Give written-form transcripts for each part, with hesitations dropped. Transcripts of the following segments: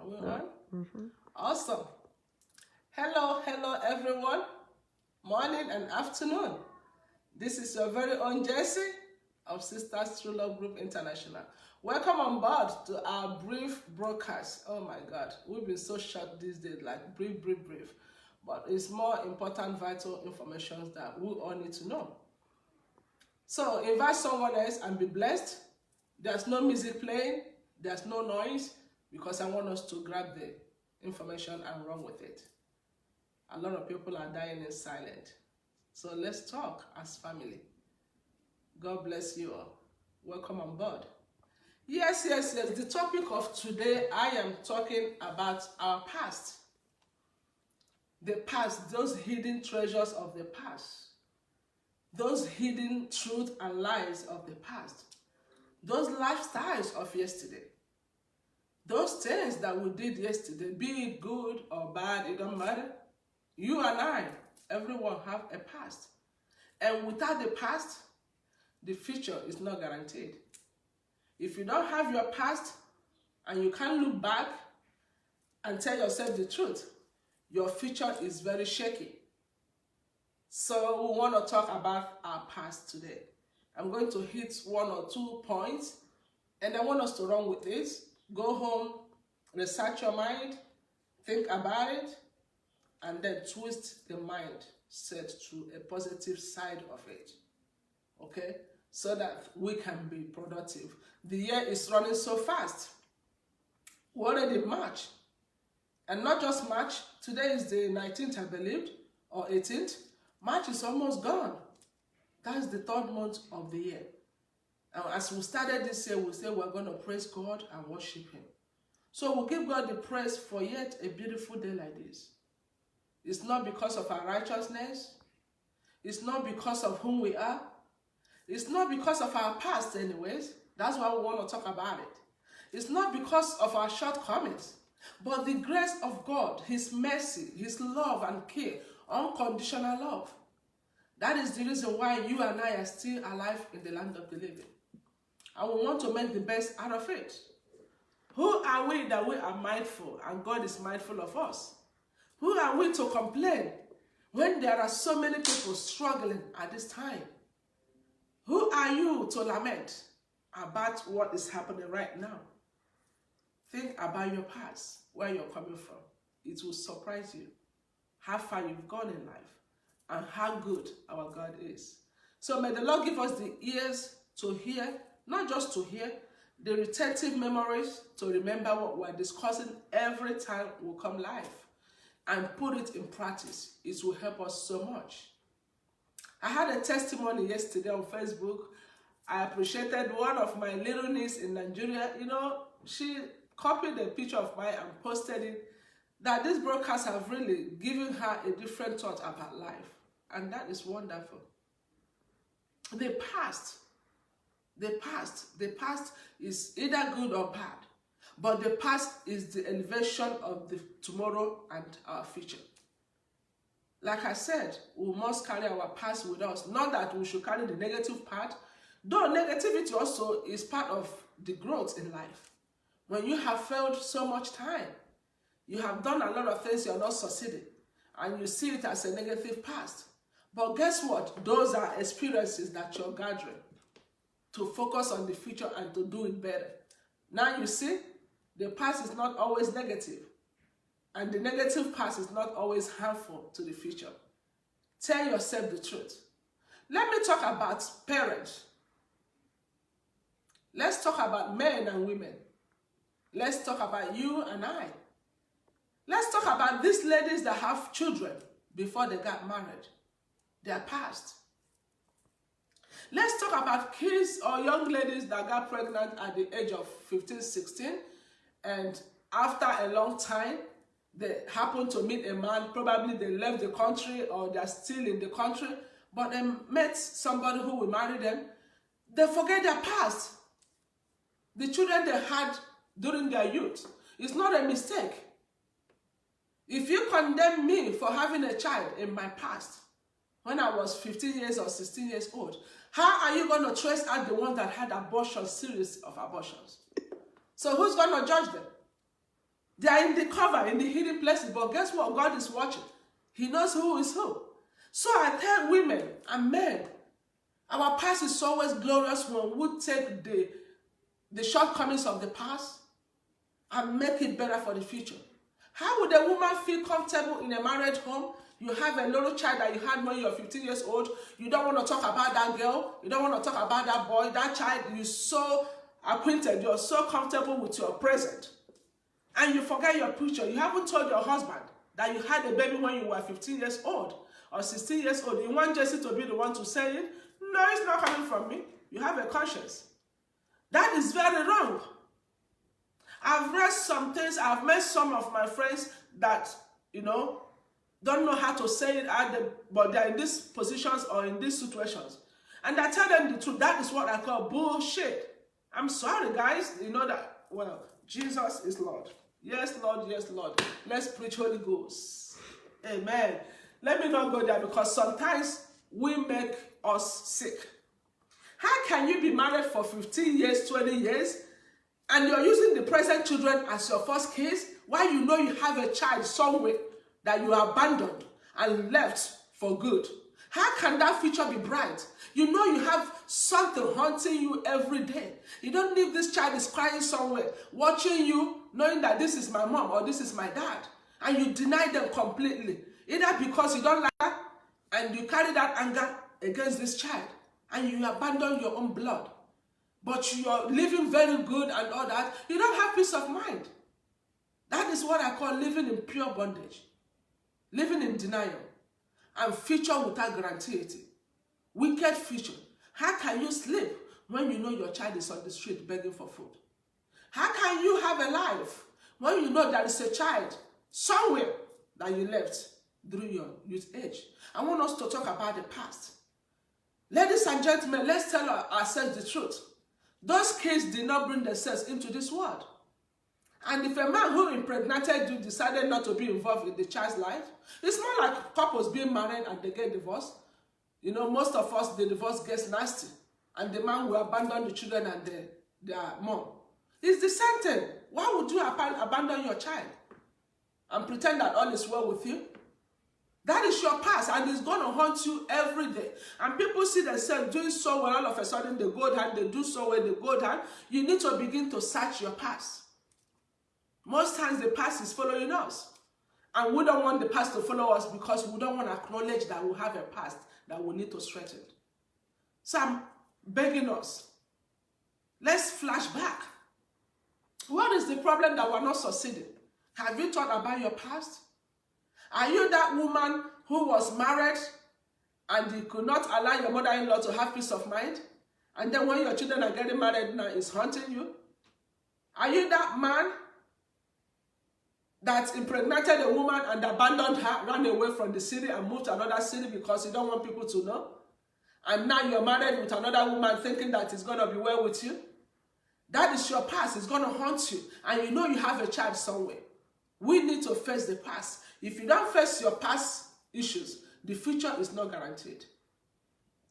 Are we on? Mm-hmm. Awesome. Hello, everyone. Morning and afternoon. This is your very own Jessie of Sisters True Love Group International. Welcome on board to our brief broadcast. Oh my God, we've been so short these days, like brief. But it's more important, vital information that we all need to know. So invite someone else and be blessed. There's no music playing, there's no noise, because I want us to grab the information and run with it. A lot of people are dying in silence. So let's talk as family. God bless you all. Welcome on board. Yes. The topic of today, I am talking about our past. The past, those hidden treasures of the past. Those hidden truths and lies of the past. Those lifestyles of yesterday. Those things that we did yesterday, be it good or bad, it don't matter. You and I, everyone have a past. And without the past, the future is not guaranteed. If you don't have your past and you can't look back and tell yourself the truth, your future is very shaky. So we want to talk about our past today. I'm going to hit 1 or 2 points and I want us to run with this. Go home, research your mind, think about it, and then twist the mind set to a positive side of it. Okay? So that we can be productive. The year is running so fast. We're already March. And not just March, today is the 19th, I believe, or 18th. March is almost gone. That's the 3rd month of the year. And as we started this year, we said we're going to praise God and worship Him. So we'll give God the praise for yet a beautiful day like this. It's not because of our righteousness. It's not because of whom we are. It's not because of our past anyways. That's why we want to talk about it. It's not because of our shortcomings. But the grace of God, His mercy, His love and care, unconditional love. That is the reason why you and I are still alive in the land of the living. And we want to make the best out of it. Who are we that we are mindful and God is mindful of us? Who are we to complain when there are so many people struggling at this time? Who are you to lament about what is happening right now? Think about your past, where you're coming from. It will surprise you how far you've gone in life and how good our God is. So may the Lord give us the ears to hear, not just to hear, the retentive memories to remember what we're discussing every time we come live and put it in practice. It will help us so much. I had a testimony yesterday on Facebook. I appreciated one of my little niece in Nigeria. You know, she copied a picture of mine and posted it, that this broadcast have really given her a different thought about life. And that is wonderful. The past is either good or bad. But the past is the elevation of the tomorrow and our future. Like I said, we must carry our past with us. Not that we should carry the negative part. Though negativity also is part of the growth in life. When you have failed so much time, you have done a lot of things you're not succeeding, and you see it as a negative past. But guess what? Those are experiences that you're gathering to focus on the future and to do it better. Now you see, the past is not always negative, and the negative past is not always harmful to the future. Tell yourself the truth. Let me talk about parents. Let's talk about men and women. Let's talk about you and I. Let's talk about these ladies that have children before they got married. Their past. Let's talk about kids or young ladies that got pregnant at the age of 15, 16, and after a long time, they happen to meet a man. Probably they left the country or they're still in the country, but they met somebody who will marry them. They forget their past. The children they had during their youth. It's not a mistake. If you condemn me for having a child in my past, when I was 15 years or 16 years old, how are you going to trace out the one that had abortions, series of abortions? So who's going to judge them? They are in the cover, in the hidden places, but guess what? God is watching. He knows who is who. So I tell women and men, our past is always glorious when we take the shortcomings of the past and make it better for the future. How would a woman feel comfortable in a married home? You have a little child that you had when you're 15 years old. You don't want to talk about that girl. You don't want to talk about that boy, that child. You're so acquainted. You're so comfortable with your present. And you forget your future. You haven't told your husband that you had a baby when you were 15 years old or 16 years old. You want Jesse to be the one to say it? No, it's not coming from me. You have a conscience. That is very wrong. I've read some things. I've met some of my friends that, don't know how to say it, but they're in these positions or in these situations. And I tell them the truth. That is what I call bullshit. I'm sorry, guys. You know that, well, Jesus is Lord. Yes, Lord. Yes, Lord. Let's preach Holy Ghost. Amen. Let me not go there because sometimes we make us sick. How can you be married for 15 years, 20 years, and you're using the present children as your first case, while you know you have a child somewhere that you abandoned and left for good? How can that future be bright? You know you have something haunting you every day. You don't leave this child is crying somewhere, watching you, knowing that this is my mom or this is my dad, and you deny them completely. Either because you don't like that, and you carry that anger against this child, and you abandon your own blood. But you're living very good and all that. You don't have peace of mind. That is what I call living in pure bondage. Living in denial. And future without guarantee. Wicked future. How can you sleep when you know your child is on the street begging for food? How can you have a life when you know there is a child somewhere that you left during your youth age? I want us to talk about the past. Ladies and gentlemen, let's tell ourselves the truth. Those kids did not bring themselves into this world. And if a man who impregnated you decided not to be involved in the child's life, it's not like couples being married and they get divorced. Most of us, the divorce gets nasty. And the man will abandon the children and their mom. It's the same thing. Why would you abandon your child and pretend that all is well with you? That is your past, and it's going to haunt you every day. And people see themselves doing so well, all of a sudden they go down, they do so well, they go down. You need to begin to search your past. Most times the past is following us. And we don't want the past to follow us because we don't want to acknowledge that we have a past that we need to straighten. So I'm begging us, let's flash back. What is the problem that we're not succeeding? Have you thought about your past? Are you that woman who was married and you could not allow your mother-in-law to have peace of mind? And then when your children are getting married now, it's haunting you? Are you that man that impregnated a woman and abandoned her, ran away from the city and moved to another city because you don't want people to know? And now you're married with another woman thinking that it's going to be well with you? That is your past. It's going to haunt you. And you know you have a child somewhere. We need to face the past. If you don't face your past issues, the future is not guaranteed.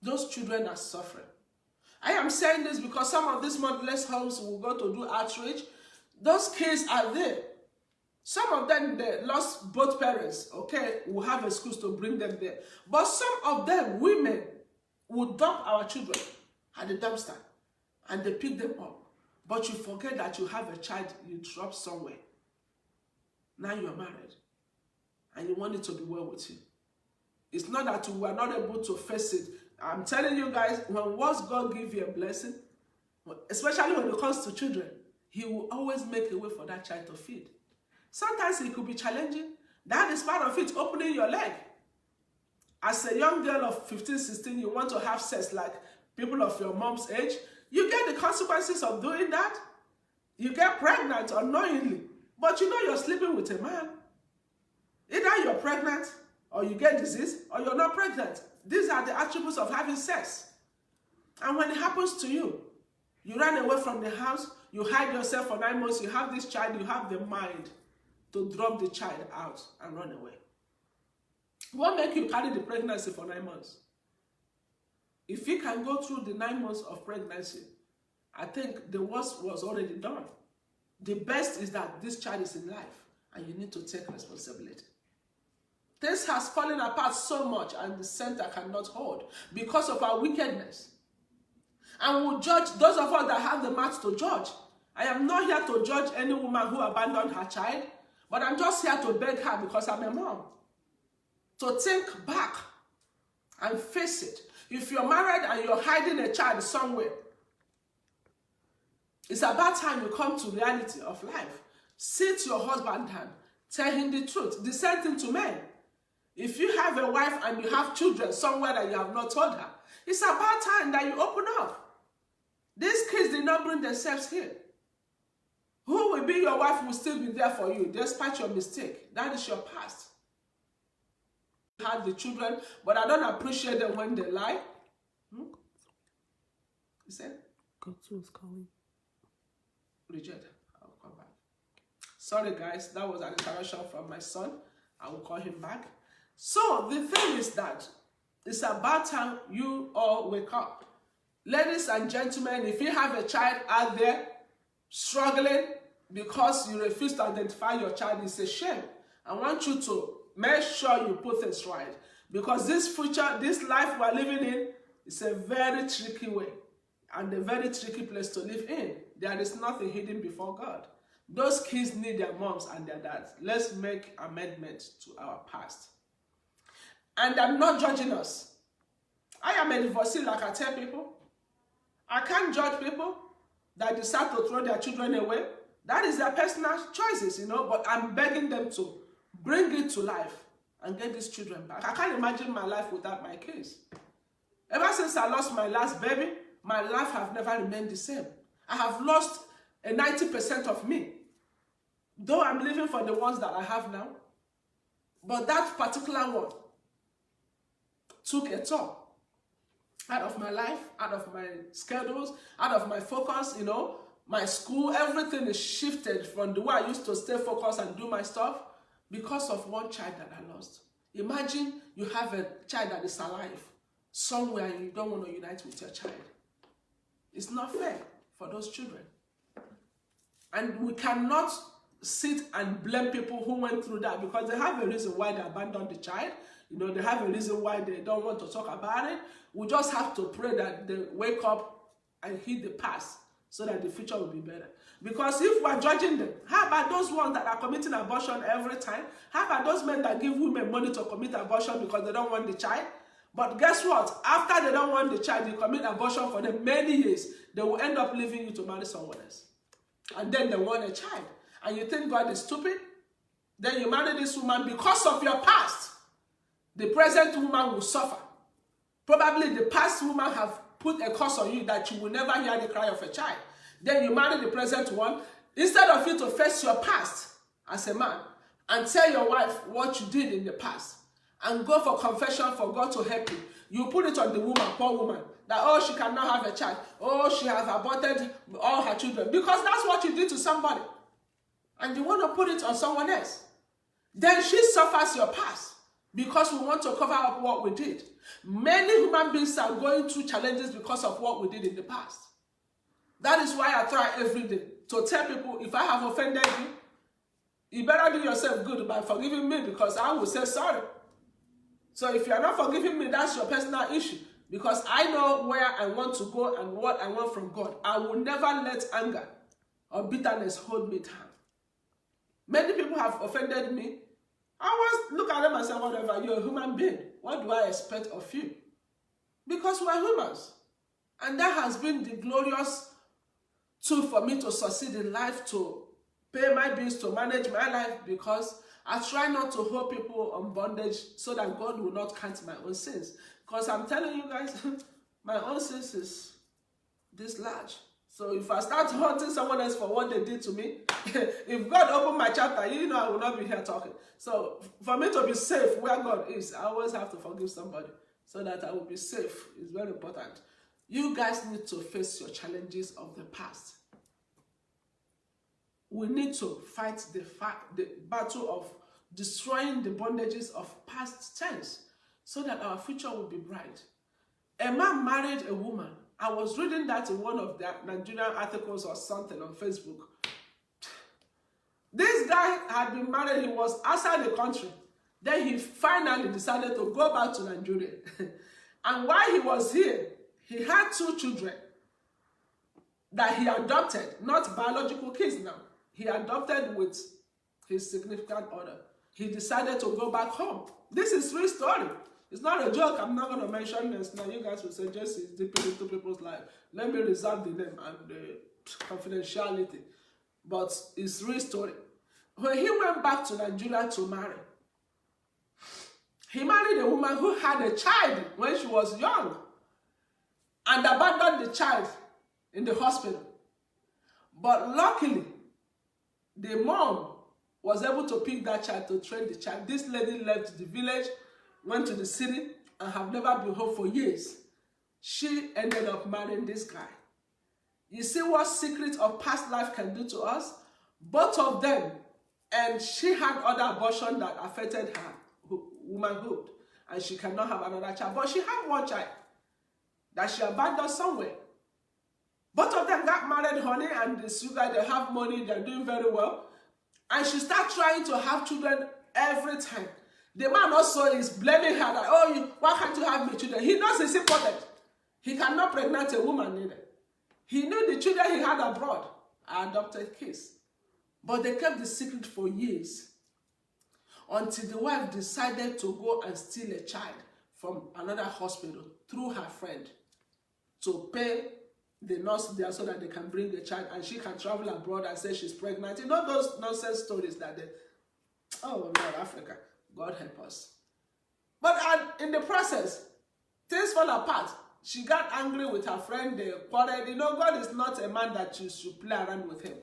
Those children are suffering. I am saying this because some of these motherless homes will go to do outreach. Those kids are there. Some of them, they lost both parents, okay? We'll have excuse to bring them there. But some of them, women, will dump our children at the dumpster and they pick them up. But you forget that you have a child you dropped somewhere. Now you're married and you want it to be well with you. It's not that you were not able to face it. I'm telling you guys, when once God gives you a blessing, especially when it comes to children, He will always make a way for that child to feed. Sometimes it could be challenging. That is part of it, opening your leg. As a young girl of 15, 16, you want to have sex like people of your mom's age. You get the consequences of doing that. You get pregnant unknowingly. But you know you're sleeping with a man. Either you're pregnant, or you get disease, or you're not pregnant. These are the attributes of having sex. And when it happens to you, you run away from the house, you hide yourself for 9 months, you have this child, you have the mind to drop the child out and run away. What makes you carry the pregnancy for 9 months? If you can go through the 9 months of pregnancy, I think the worst was already done. The best is that this child is in life. and you need to take responsibility. This has fallen apart so much, and the center cannot hold because of our wickedness. And we'll judge those of us that have the mouth to judge. I am not here to judge any woman who abandoned her child, but I'm just here to beg her, because I'm a mom, to think back and face it. If you're married and you're hiding a child somewhere, it's about time you come to reality of life. Sit your husband down, tell him the truth. The same thing to men. If you have a wife and you have children somewhere that you have not told her, it's about time that you open up. These kids did not bring themselves here. Who will be your wife will still be there for you despite your mistake. That is your past. You have the children, but I don't appreciate them when they lie. You said? God was calling. Reject. I'll come back. Sorry guys, that was an interruption from my son. I will call him back. So the thing is that it's about time you all wake up. Ladies and gentlemen, if you have a child out there struggling because you refuse to identify your child, it's a shame. I want you to make sure you put things right, because this future, this life we're living in, is a very tricky way and a very tricky place to live in. There is nothing hidden before God. Those kids need their moms and their dads. Let's make amendments to our past. And I'm not judging us. I am a divorcee, like I tell people. I can't judge people that decide to throw their children away. That is their personal choices, you know, but I'm begging them to bring it to life and get these children back. I can't imagine my life without my kids. Ever since I lost my last baby, my life has never remained the same. I have lost a 90% of me, though I'm living for the ones that I have now. But that particular one took a toll out of my life, out of my schedules, out of my focus, you know, my school, everything is shifted from the way I used to stay focused and do my stuff because of one child that I lost. Imagine you have a child that is alive somewhere and you don't want to unite with your child. It's not fair for those children. And we cannot sit and blame people who went through that, because they have a reason why they abandoned the child. You know, they have a reason why they don't want to talk about it. We just have to pray that they wake up and hit the past so that the future will be better. Because if we're judging them, how about those ones that are committing abortion every time? How about those men that give women money to commit abortion because they don't want the child? But guess what? After they don't want the child, you commit abortion for them many years, they will end up leaving you to marry someone else. And then they want a child. And you think God is stupid? Then you marry this woman because of your past. The present woman will suffer. Probably the past woman have put a curse on you that you will never hear the cry of a child. Then you marry the present one. Instead of you to face your past as a man and tell your wife what you did in the past and go for confession for God to help you, you put it on the woman, poor woman, that, oh, she cannot have a child. Oh, she has aborted all her children. Because that's what you did to somebody. And you want to put it on someone else. Then she suffers your past because we want to cover up what we did. Many human beings are going through challenges because of what we did in the past. That is why I try every day to tell people, if I have offended you, you better do yourself good by forgiving me, because I will say sorry. So if you are not forgiving me, that's your personal issue. Because I know where I want to go and what I want from God. I will never let anger or bitterness hold me down. Many people have offended me. I always look at them and say, whatever, you're a human being. What do I expect of you? Because we are humans. And that has been the glorious tool for me to succeed in life, to pay my bills, to manage my life, because I try not to hold people on bondage so that God will not count my own sins. Because I'm telling you guys, my own sins is this large. So if I start haunting someone else for what they did to me, if God opened my chapter, you know I will not be here talking. So for me to be safe where God is, I always have to forgive somebody so that I will be safe. It's very important. You guys need to face your challenges of the past. We need to fight the battle of destroying the bondages of past tense so that our future will be bright. A man married a woman. I was reading that in one of the Nigerian articles or something on Facebook. This guy had been married, he was outside the country. Then he finally decided to go back to Nigeria. And while he was here, he had 2 children that he adopted, not biological kids now. He adopted with his significant other. He decided to go back home. This is real story. It's not a joke. I'm not going to mention this now. You guys will say, Jesse is deep into people's life. Let me reserve the name and the confidentiality. But it's real story. When he went back to Nigeria to marry, he married a woman who had a child when she was young and abandoned the child in the hospital. But luckily, the mom was able to pick that child to train the child. This lady left the village, went to the city, and have never been home for years. She ended up marrying this guy. You see what secret of past life can do to us? Both of them, and she had other abortion that affected her womanhood, and she cannot have another child. But she had one child that she abandoned somewhere. Both of them got married, honey, and this you guys, they have money, they're doing very well. And she started trying to have children every time. The man also is blaming her that, oh, why can't you have me children? He knows it's important. He cannot pregnant a woman either. He knew the children he had abroad are adopted kids. But they kept the secret for years until the wife decided to go and steal a child from another hospital through her friend to pay the nurse there so that they can bring the child and she can travel abroad and say she's pregnant. You know those nonsense stories that they, oh Lord, Africa, God help us. But in the process, things fall apart. She got angry with her friend, they quarreled. You know, God is not a man that you should play around with him.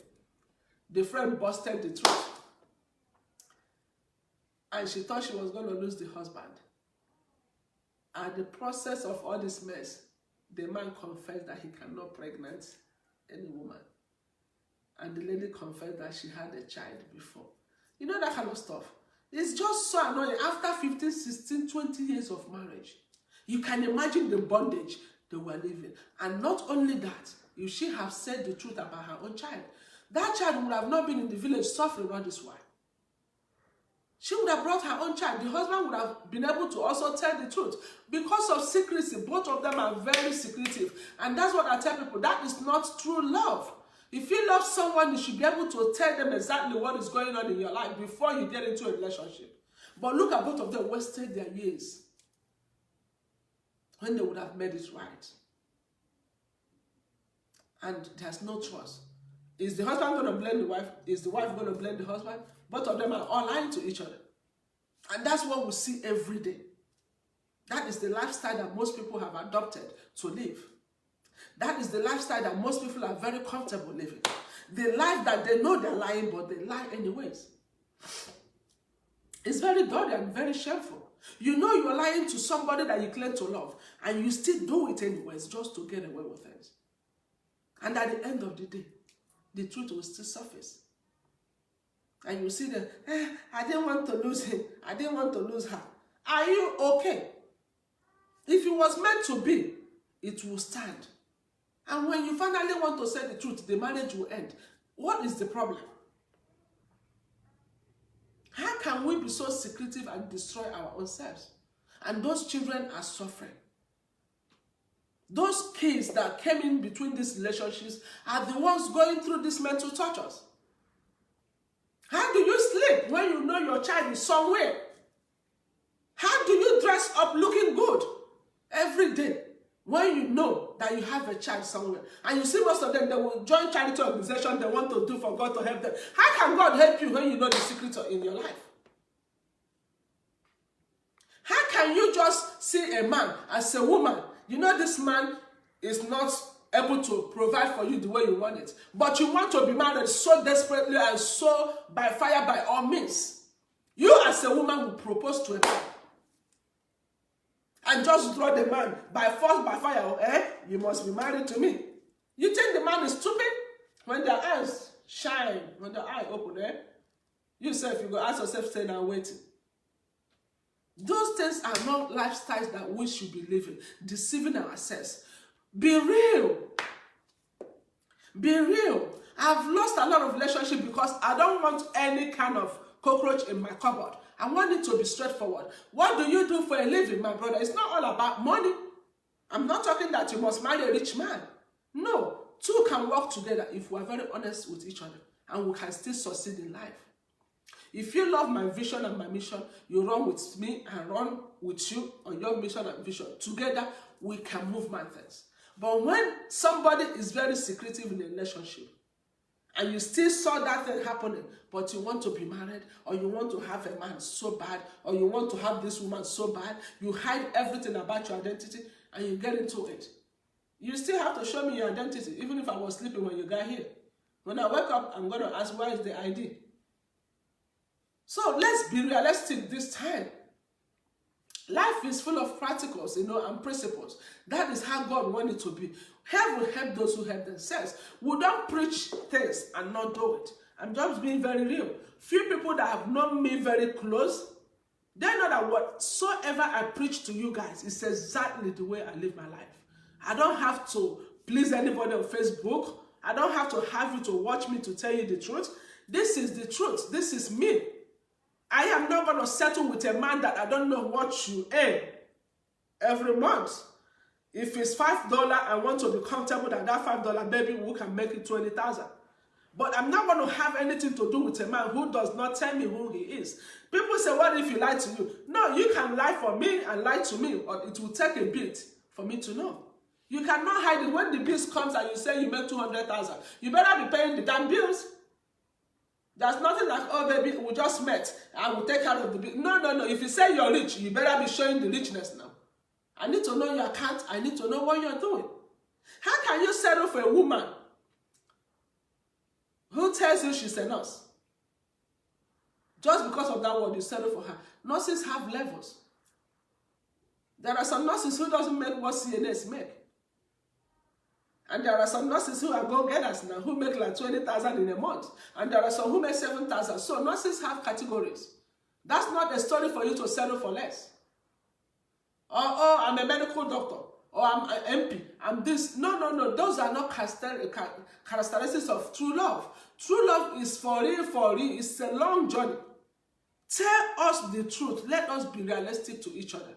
The friend busted the truth. And she thought she was going to lose the husband. And the process of all this mess, the man confessed that he cannot pregnant any woman. And the lady confessed that she had a child before. You know that kind of stuff. It's just so annoying. After 15, 16, 20 years of marriage, you can imagine the bondage they were living. And not only that, if she have said the truth about her own child, that child would have not been in the village suffering all this while. She would have brought her own child. The husband would have been able to also tell the truth. Because of secrecy, both of them are very secretive. And that's what I tell people. That is not true love. If you love someone, you should be able to tell them exactly what is going on in your life before you get into a relationship. But look at both of them wasted their years when they would have made it right. And there's no trust. Is the husband going to blame the wife? Is the wife going to blame the husband? Both of them are all lying to each other. And that's what we see every day. That is the lifestyle that most people have adopted to live. That is the lifestyle that most people are very comfortable living. The life that they know they're lying, but they lie anyways. It's very dirty and very shameful. You know you're lying to somebody that you claim to love, and you still do it anyways just to get away with it. And at the end of the day, the truth will still surface. And you see that, I didn't want to lose him. I didn't want to lose her. Are you okay? If it was meant to be, it will stand. And when you finally want to say the truth, the marriage will end. What is the problem? How can we be so secretive and destroy our own selves? And those children are suffering. Those kids that came in between these relationships are the ones going through these mental tortures. How do you sleep when you know your child is somewhere? How do you dress up looking good every day when you know that you have a child somewhere? And you see most of them, they will join charity organizations they want to do for God to help them. How can God help you when you know the secrets in your life? How can you just see a man as a woman? You know this man is not able to provide for you the way you want it. But you want to be married so desperately and so by fire by all means. You as a woman will propose to a man. And just draw the man by force, by fire. You must be married to me. You think the man is stupid? When their eyes shine, when their eye open, you self, you go ask yourself, staying and waiting. Those things are not lifestyles that we should be living, deceiving ourselves. Be real. Be real. I've lost a lot of relationships because I don't want any kind of cockroach in my cupboard. I want it to be straightforward. What do you do for a living, my brother? It's not all about money. I'm not talking that you must marry a rich man. No, two can work together if we are very honest with each other, and we can still succeed in life. If you love my vision and my mission, you run with me and run with you on your mission and vision. Together, we can move mountains. But when somebody is very secretive in a relationship, and you still saw that thing happening, but you want to be married, or you want to have a man so bad, or you want to have this woman so bad, you hide everything about your identity, and you get into it. You still have to show me your identity, even if I was sleeping when you got here. When I wake up, I'm going to ask, where is the ID? So let's be realistic this time. Life is full of practicals, and principles. That is how God wanted it to be. Help will help those who help themselves. We don't preach things and not do it. I'm just being very real. Few people that have known me very close, they know that whatsoever I preach to you guys is exactly the way I live my life. I don't have to please anybody on Facebook. I don't have to have you to watch me to tell you the truth. This is the truth. This is me. I am not going to settle with a man that I don't know what you earn every month. If it's $5, I want to be comfortable that $5, maybe we can make it 20,000. But I'm not going to have anything to do with a man who does not tell me who he is. People say, what if he lied to you? No, you can lie for me and lie to me, or it will take a bit for me to know. You cannot hide it. When the bills comes and you say you make 200,000, you better be paying the damn bills. There's nothing like, oh baby, we just met, I will take care of the bill. No. If you say you're rich, you better be showing the richness now. I need to know your account. I need to know what you're doing. How can you settle for a woman who tells you she's a nurse? Just because of that word, you settle for her. Nurses have levels. There are some nurses who doesn't make what CNS make. And there are some nurses who are go-getters now, who make like 20,000 in a month. And there are some who make 7,000. So nurses have categories. That's not a story for you to settle for less. Oh, I'm a medical doctor. Or I'm an MP. I'm this. No. Those are not characteristics of true love. True love is for real. It's a long journey. Tell us the truth. Let us be realistic to each other.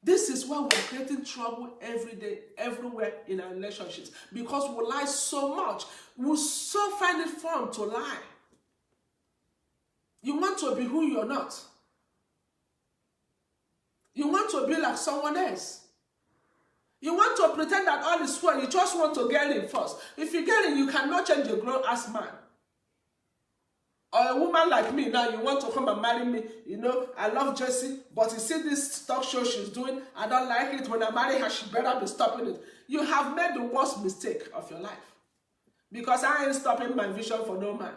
This is why we're creating trouble every day, everywhere in our relationships. Because we lie so much. We so find it fun to lie. You want to be who you're not. You want to be like someone else. You want to pretend that all is well. You just want to get in first. If you get in, you cannot change a grown-ass man. Or a woman like me, now you want to come and marry me. I love Jessie, but you see this talk show she's doing, I don't like it. When I marry her, she better be stopping it. You have made the worst mistake of your life. Because I ain't stopping my vision for no man.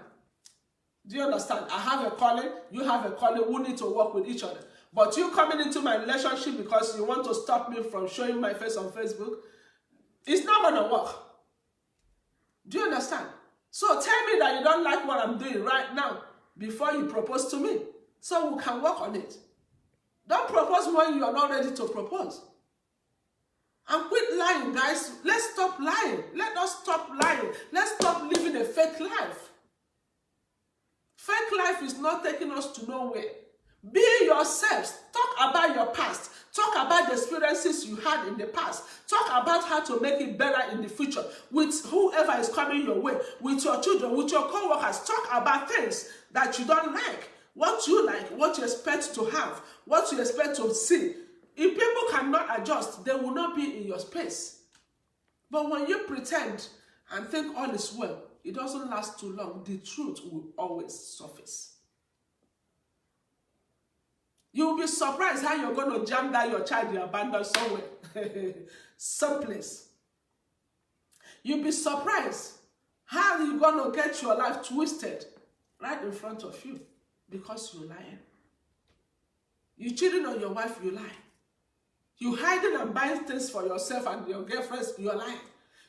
Do you understand? I have a calling, you have a calling, we need to work with each other. But you coming into my relationship because you want to stop me from showing my face on Facebook, it's not going to work. Do you understand? So tell me that you don't like what I'm doing right now before you propose to me, so we can work on it. Don't propose when you are not ready to propose. And quit lying, guys. Let's stop lying. Let us stop lying. Let's stop living a fake life. Fake life is not taking us to nowhere. Be yourselves. Talk about your past. Talk about the experiences you had in the past. Talk about how to make it better in the future with whoever is coming your way, with your children, with your co-workers. Talk about things that you don't like, what you like, what you expect to have, what you expect to see. If people cannot adjust, they will not be in your space. But when you pretend and think all is well, it doesn't last too long. The truth will always surface. You will be surprised how you're going to jam down your child you abandoned somewhere. Someplace. You'll be surprised how you're going to get your life twisted right in front of you because you're lying. You cheating on your wife, you lie. You hiding and buying things for yourself and your girlfriends, you're lying.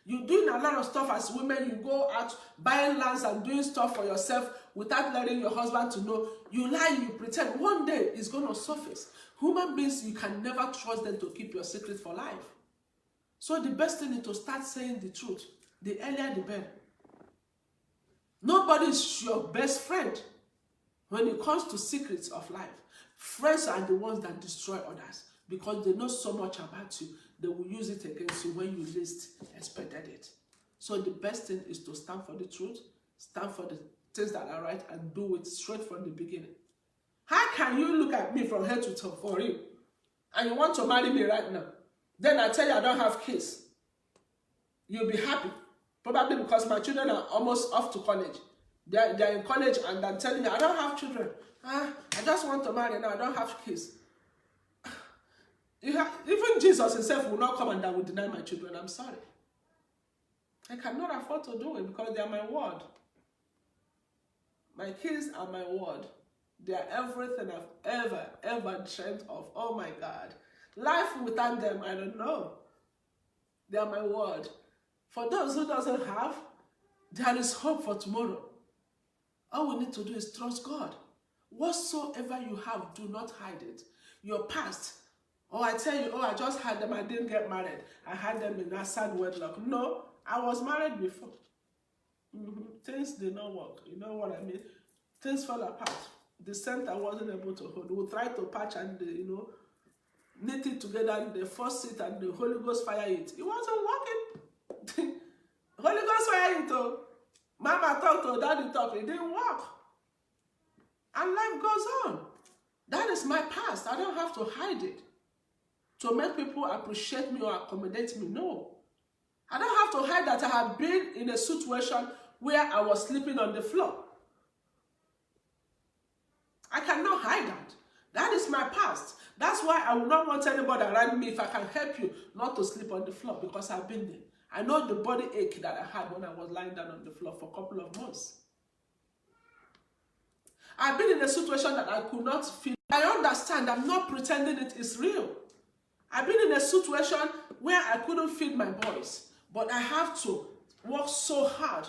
You're doing a lot of stuff as women. You go out buying lands and doing stuff for yourself without letting your husband to know. You lie, you pretend. One day it's going to surface. Human beings, you can never trust them to keep your secret for life. So the best thing is to start saying the truth. The earlier the better. Nobody is your best friend when it comes to secrets of life. Friends are the ones that destroy others because they know so much about you. They will use it against you when you least expected it. So the best thing is to stand for the truth, stand for the things that are right, and do it straight from the beginning. How can you look at me from head to toe for real, and you want to marry me right now? Then I tell you I don't have kids. You'll be happy. Probably because my children are almost off to college. They're in college and I'm telling you, I don't have children. I just want to marry now. I don't have kids. Even Jesus himself will not come and I will deny my children. I'm sorry. I cannot afford to do it because they are my word. My kids are my word. They are everything I've ever dreamt of. Oh my God. Life without them, I don't know. They are my word. For those who doesn't have, there is hope for tomorrow. All we need to do is trust God. Whatsoever you have, do not hide it. Your past. Oh, I tell you, I just had them, I didn't get married. I had them in a sad wedlock. No, I was married before. Things did not work. You know what I mean? Things fell apart. The scent I wasn't able to hold. We tried to patch and, knit it together and the first it and the Holy Ghost fire it. It wasn't working. Holy Ghost fire it. Oh. Mama talked to daddy talked. It didn't work. And life goes on. That is my past. I don't have to hide it to make people appreciate me or accommodate me. No. I don't have to hide that I have been in a situation where I was sleeping on the floor. I cannot hide that. That is my past. That's why I will not want anybody around me, if I can help you, not to sleep on the floor, because I've been there. I know the body ache that I had when I was lying down on the floor for a couple of months. I've been in a situation that I could not feel. I understand. I'm not pretending it is real. I've been in a situation where I couldn't feed my boys, but I have to work so hard,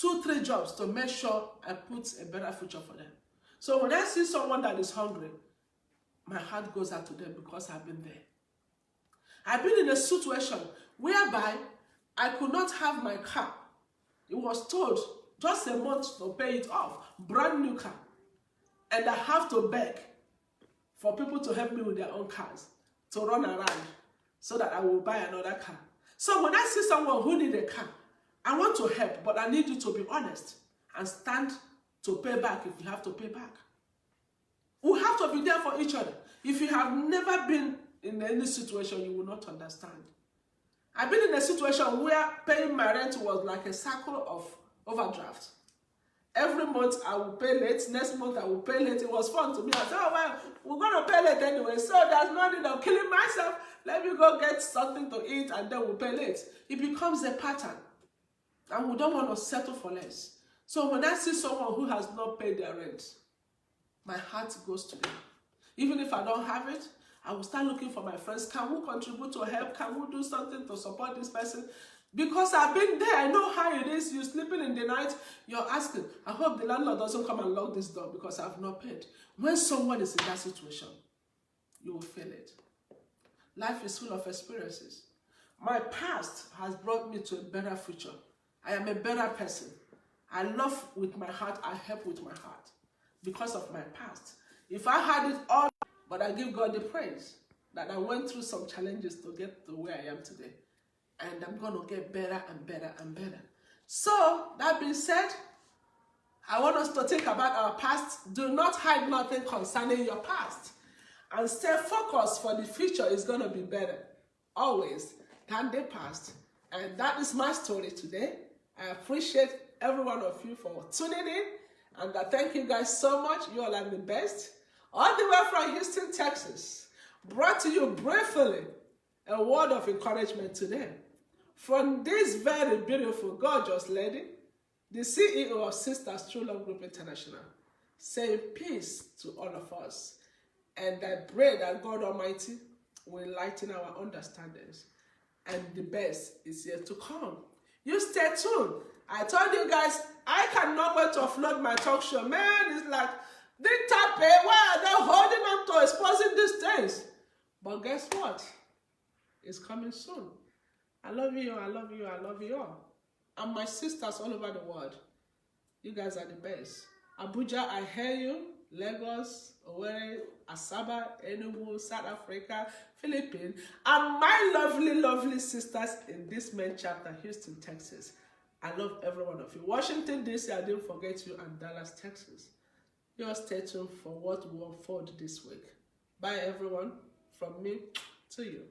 2-3 jobs to make sure I put a better future for them. So when I see someone that is hungry, my heart goes out to them because I've been there. I've been in a situation whereby I could not have my car. It was told just a month to pay it off, brand new car. And I have to beg for people to help me with their own cars, to run around so that I will buy another car. So when I see someone who needs a car, I want to help, but I need you to be honest and stand to pay back if you have to pay back. We have to be there for each other. If you have never been in any situation, you will not understand. I've been in a situation where paying my rent was like a cycle of overdraft. Every month I will pay late, next month I will pay late. It was fun to me. I said, oh well, we're going to pay late anyway, so there's no need of killing myself. Let me go get something to eat and then we'll pay late. It becomes a pattern. And we don't want to settle for less. So when I see someone who has not paid their rent, my heart goes to them. Even if I don't have it, I will start looking for my friends. Can we contribute to help? Can we do something to support this person? Because I've been there. I know how it is. You're sleeping in the night. You're asking, I hope the landlord doesn't come and lock this door because I've not paid. When someone is in that situation, you will feel it. Life is full of experiences. My past has brought me to a better future. I am a better person. I love with my heart. I help with my heart because of my past. If I had it all, but I give God the praise that I went through some challenges to get to where I am today. And I'm going to get better and better and better. So, that being said, I want us to think about our past. Do not hide nothing concerning your past. And stay focused, for the future is going to be better, always, than the past. And that is my story today. I appreciate every one of you for tuning in. And I thank you guys so much. You all are the best. All the way from Houston, Texas. Brought to you briefly a word of encouragement today from this very beautiful, gorgeous lady, the CEO of Sisters True Love Group International, saying peace to all of us. And I pray that God Almighty will enlighten our understandings. And the best is yet to come. You stay tuned. I told you guys, I cannot wait to upload my talk show. Man, it's like, the tape, why are they holding on to exposing these things? But guess what? It's coming soon. I love you, I love you, I love you all. And my sisters all over the world. You guys are the best. Abuja, I hear you. Lagos, Owerri, Asaba, Enugu, South Africa, Philippines, and my lovely, lovely sisters in this main chapter, Houston, Texas. I love every one of you. Washington, D.C., I didn't forget you, and Dallas, Texas. Just stay tuned for what will unfold this week. Bye, everyone. From me to you.